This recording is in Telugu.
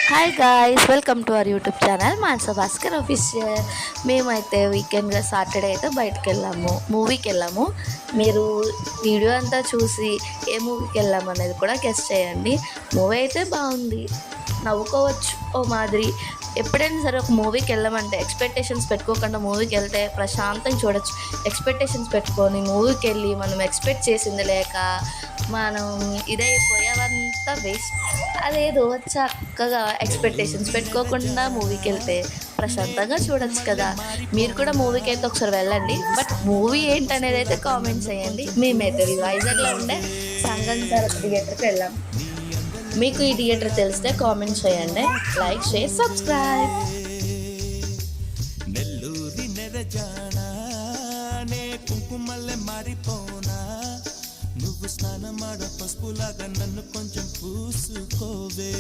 Hi guys, welcome to our YouTube channel Manasa Bhaskar official. మేమైతే వీకెండ్గా సాటర్డే అయితే బయటకు వెళ్ళాము, మూవీకి వెళ్ళాము. మీరు వీడియో అంతా చూసి ఏ మూవీకి వెళ్ళాము అనేది కూడా గెస్ట్ చేయండి. మూవీ అయితే బాగుంది, నవ్వుకోవచ్చు ఓ మాదిరి. ఎప్పుడైనా సరే ఒక మూవీకి వెళ్ళామంటే ఎక్స్పెక్టేషన్స్ పెట్టుకోకుండా మూవీకి వెళ్తే ప్రశాంతంగా చూడొచ్చు. ఎక్స్పెక్టేషన్స్ పెట్టుకొని మూవీకి వెళ్ళి మనం ఎక్స్పెక్ట్ చేసింది లేక మనం ఇదైపోయావంతా వేస్ట్. అదేదో చక్కగా ఎక్స్పెక్టేషన్స్ పెట్టుకోకుండా మూవీకి వెళ్తే ప్రశాంతంగా చూడొచ్చు కదా. మీరు కూడా మూవీకి అయితే ఒకసారి వెళ్ళండి. బట్ మూవీ ఏంటనేది అయితే కామెంట్స్ చేయండి. మేమైతే వైజాగ్లో ఉండే సంగం థియేటర్కి వెళ్ళాం. మీకు ఈ థియేటర్ తెలిస్తే కామెంట్స్ చేయండి. Like, share, subscribe. నెల్లూరి నెరజానా నే కుంకుమల్లె మారిపోనా, నువ్వు స్నానమాడ పసుపులాగా నన్ను కొంచెం పూసుకోవే.